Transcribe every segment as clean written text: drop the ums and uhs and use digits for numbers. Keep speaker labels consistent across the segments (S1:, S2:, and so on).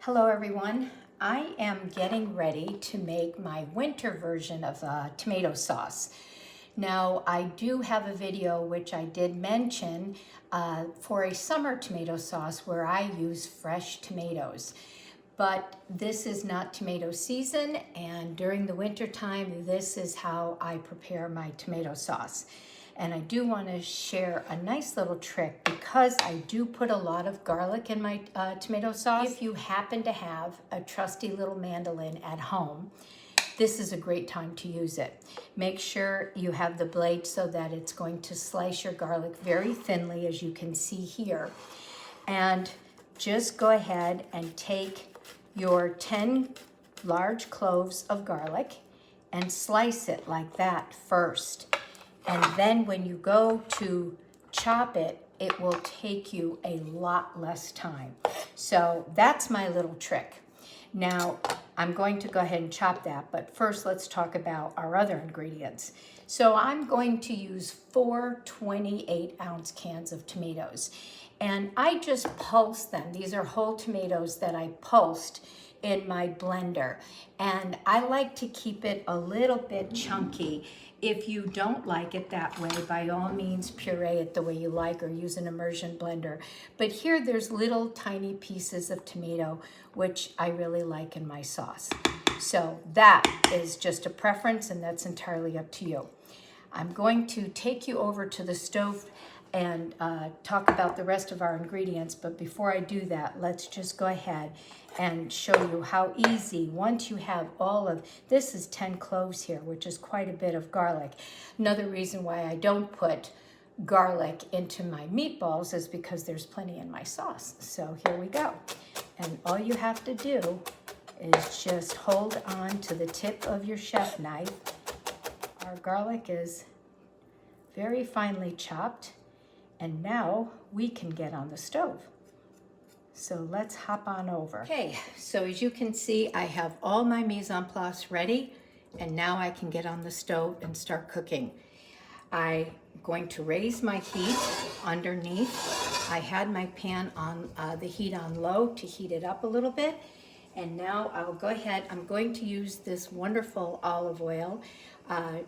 S1: Hello everyone. I am getting ready to make my winter version of tomato sauce. Now I do have a video which I did mention for a summer tomato sauce where I use fresh tomatoes. But this is not tomato season, and during the winter time this is how I prepare my tomato sauce. And I do want to share a nice little trick because I do put a lot of garlic in my tomato sauce. If you happen to have a trusty little mandolin at home, this is a great time to use it. Make sure you have the blade so that it's going to slice your garlic very thinly, as you can see here. And just go ahead and take your 10 large cloves of garlic and slice it like that first. And then when you go to chop it, it will take you a lot less time. So that's my little trick. Now, I'm going to go ahead and chop that, but first let's talk about our other ingredients. So I'm going to use 4 28-ounce cans of tomatoes. And I just pulse them. These are whole tomatoes that I pulsed in my blender. And I like to keep it a little bit chunky. If you don't like it that way, by all means puree it the way you like or use an immersion blender. But here there's little tiny pieces of tomato which I really like in my sauce. So that is just a preference, and that's entirely up to you. I'm going to take you over to the stove and talk about the rest of our ingredients, but before I do that, let's just go ahead and show you how easy, once you have all of, this is 10 cloves here, which is quite a bit of garlic. Another reason why I don't put garlic into my meatballs is because there's plenty in my sauce. So here we go. And all you have to do is just hold on to the tip of your chef knife. Our garlic is very finely chopped. And now we can get on the stove. So let's hop on over. Okay, so as you can see, I have all my mise en place ready, and now I can get on the stove and start cooking. I'm going to raise my heat underneath. I had my pan on the heat on low to heat it up a little bit. And now I will go ahead, I'm going to use this wonderful olive oil.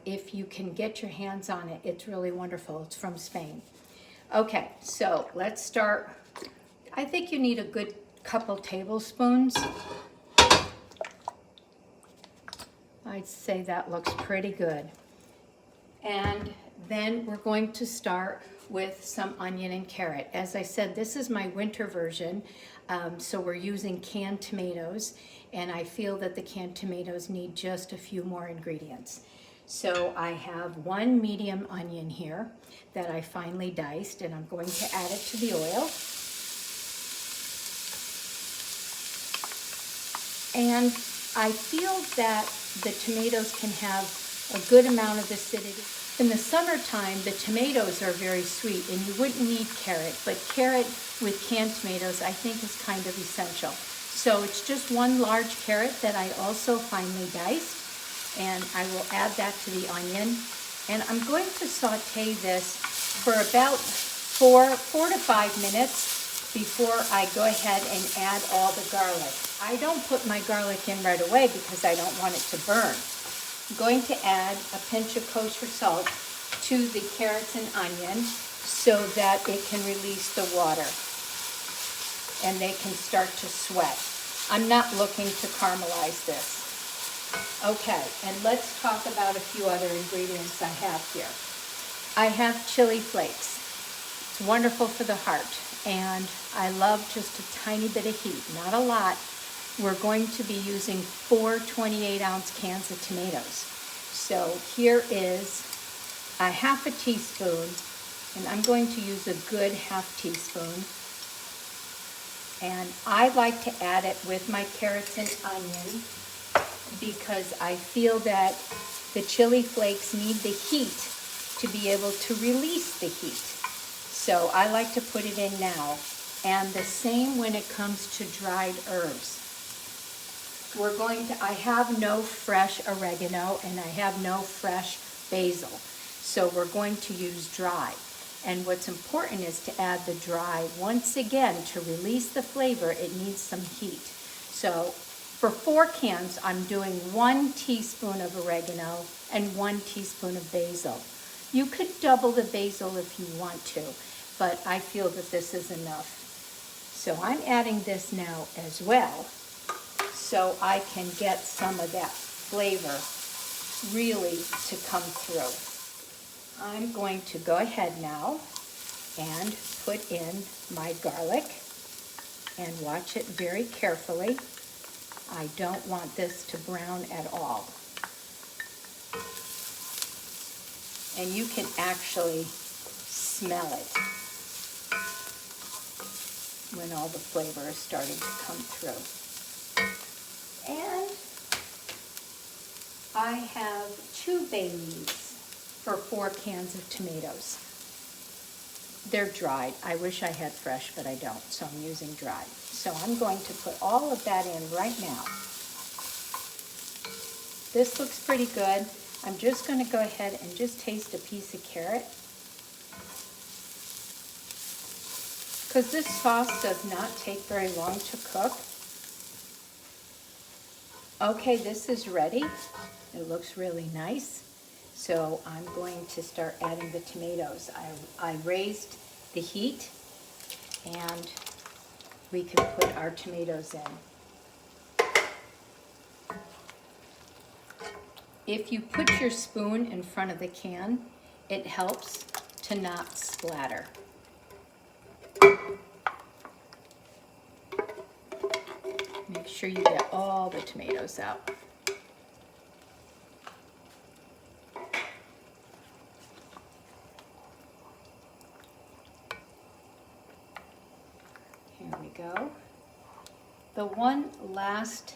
S1: If you can get your hands on it, it's really wonderful. It's from Spain. Okay, so let's start. I think you need a good couple tablespoons. I'd say that looks pretty good. And then we're going to start with some onion and carrot. As I said, this is my winter version, so we're using canned tomatoes, and I feel that the canned tomatoes need just a few more ingredients. So I have 1 medium onion here that I finely diced, and I'm going to add it to the oil. And I feel that the tomatoes can have a good amount of acidity. In the summertime, the tomatoes are very sweet, and you wouldn't need carrot, but carrot with canned tomatoes I think is kind of essential. So it's just 1 large carrot that I also finely diced. And I will add that to the onion. And I'm going to saute this for about 4 to 5 minutes before I go ahead and add all the garlic. I don't put my garlic in right away because I don't want it to burn. I'm going to add a pinch of kosher salt to the carrots and onion so that it can release the water and they can start to sweat. I'm not looking to caramelize this. Okay, and let's talk about a few other ingredients I have here. I have chili flakes. It's wonderful for the heart, and I love just a tiny bit of heat, not a lot. We're going to be using 4 28-ounce cans of tomatoes. So here is a ½ teaspoon, and I'm going to use a good ½ teaspoon. And I like to add it with my carrots and onion, because I feel that the chili flakes need the heat to be able to release the heat. So I like to put it in now. And the same when it comes to dried herbs. I have no fresh oregano and I have no fresh basil. So we're going to use dry. And what's important is to add the dry. Once again, to release the flavor, it needs some heat. So for 4 cans, I'm doing 1 teaspoon of oregano and 1 teaspoon of basil. You could double the basil if you want to, but I feel that this is enough. So I'm adding this now as well, so I can get some of that flavor really to come through. I'm going to go ahead now and put in my garlic and watch it very carefully. I don't want this to brown at all. And you can actually smell it when all the flavor is starting to come through. And I have 2 bay leaves for 4 cans of tomatoes. They're dried. I wish I had fresh, but I don't, so I'm using dried. So I'm going to put all of that in right now. This looks pretty good. I'm just going to go ahead and just taste a piece of carrot, because this sauce does not take very long to cook. Okay, this is ready. It looks really nice. So I'm going to start adding the tomatoes. I raised the heat, and we can put our tomatoes in. If you put your spoon in front of the can, it helps to not splatter. Make sure you get all the tomatoes out. Here we go. The one last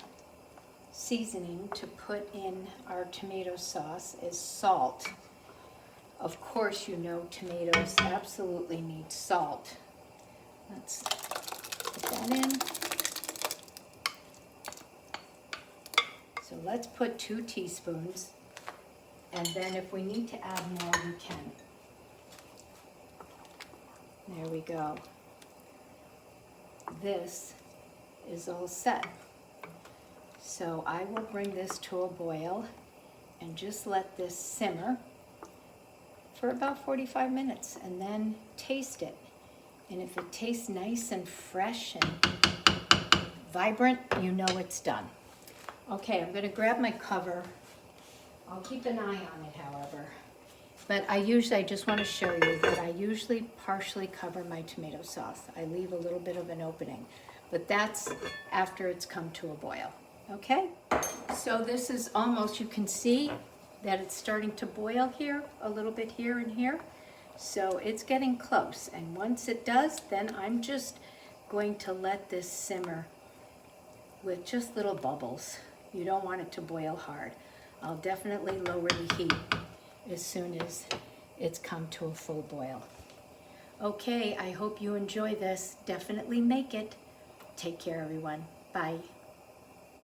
S1: seasoning to put in our tomato sauce is salt. Of course, you know tomatoes absolutely need salt. Let's put that in. So let's put 2 teaspoons, and then if we need to add more, we can. There we go. This is all set. So I will bring this to a boil and just let this simmer for about 45 minutes and then taste it. And if it tastes nice and fresh and vibrant, you know it's done. Okay, I'm going to grab my cover. I'll keep an eye on it, however. But I just want to show you that I usually partially cover my tomato sauce. I leave a little bit of an opening, but that's after it's come to a boil. Okay, so this is almost, you can see that it's starting to boil here, a little bit here and here. So it's getting close, and once it does, then I'm just going to let this simmer with just little bubbles. You don't want it to boil hard. I'll definitely lower the heat as soon as it's come to a full boil. Okay, I hope you enjoy this. Definitely make it. Take care, everyone. Bye.